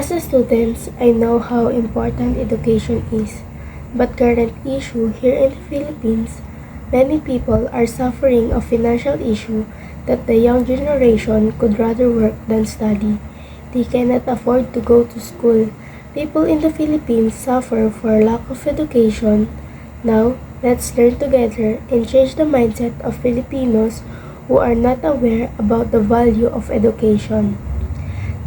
As a student, I know how important education is, but current issue here in the Philippines, many people are suffering a financial issue that the young generation could rather work than study. They cannot afford to go to school. People in the Philippines suffer for lack of education. Now, let's learn together and change the mindset of Filipinos who are not aware about the value of education.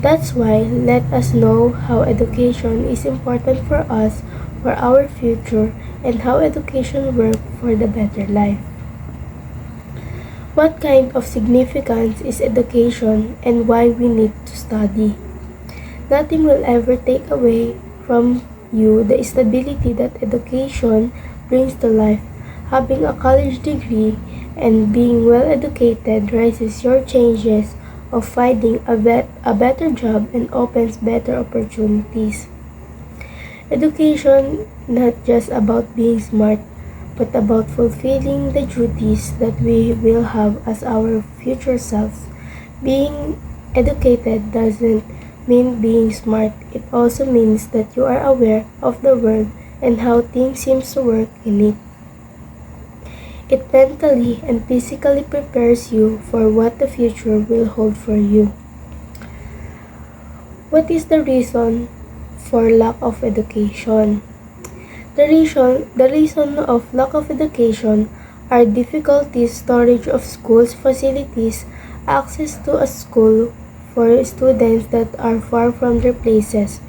That's why let us know how education is important for us, for our future, and how education works for the better life. What kind of significance is education and why we need to study? Nothing will ever take away from you the stability that education brings to life. Having a college degree and being well educated raises your chances of finding a better job and opens better opportunities. Education not just about being smart, but about fulfilling the duties that we will have as our future selves. Being educated doesn't mean being smart. It also means that you are aware of the world and how things seem to work in it. It mentally and physically prepares you for what the future will hold for you. What is the reason for lack of education? The reason of lack of education are difficulties storage of schools facilities, access to a school for students that are far from their places,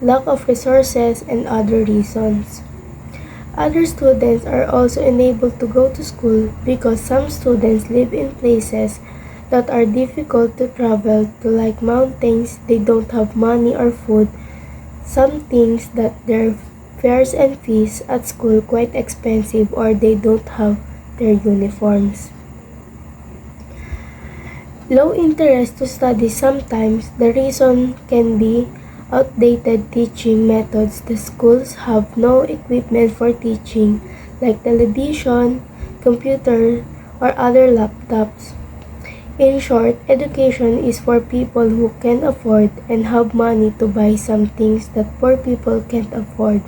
lack of resources, and other reasons. Other students are also unable to go to school because some students live in places that are difficult to travel to like mountains, they don't have money or food, some things that their fares and fees at school quite expensive or they don't have their uniforms. Low interest to study sometimes the reason can be outdated teaching methods. The schools have no equipment for teaching like television, computer, or other laptops. In short, education is for people who can afford and have money to buy some things that poor people can't afford.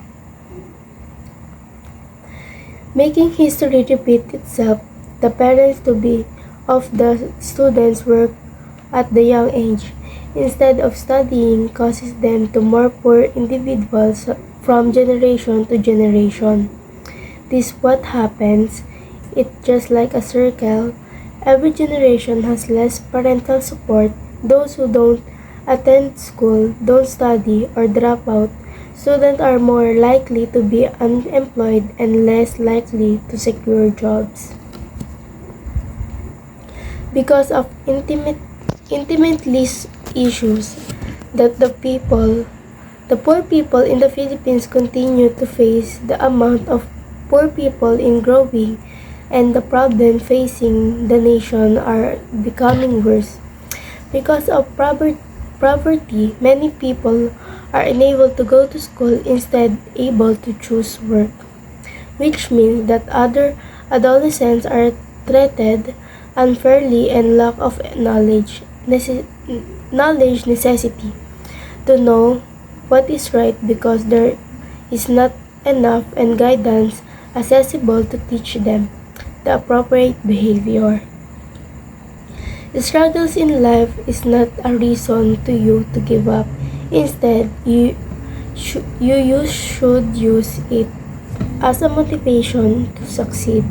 Making history repeat itself, the parents to be of the students work at the young age instead of studying causes them to more poor individuals from generation to generation. This what happens. It's just like a circle. Every generation has less parental support. Those who don't attend school, don't study, or drop out, students are more likely to be unemployed and less likely to secure jobs. Because of intimate list issues that the poor people in the Philippines continue to face, the amount of poor people in growing and the problem facing the nation are becoming worse. Because of poverty, many people are unable to go to school instead able to choose work, which means that other adolescents are treated unfairly and lack of knowledge necessity to know what is right because there is not enough and guidance accessible to teach them the appropriate behavior. Struggles in life is not a reason to you to give up. Instead, you should use it as a motivation to succeed.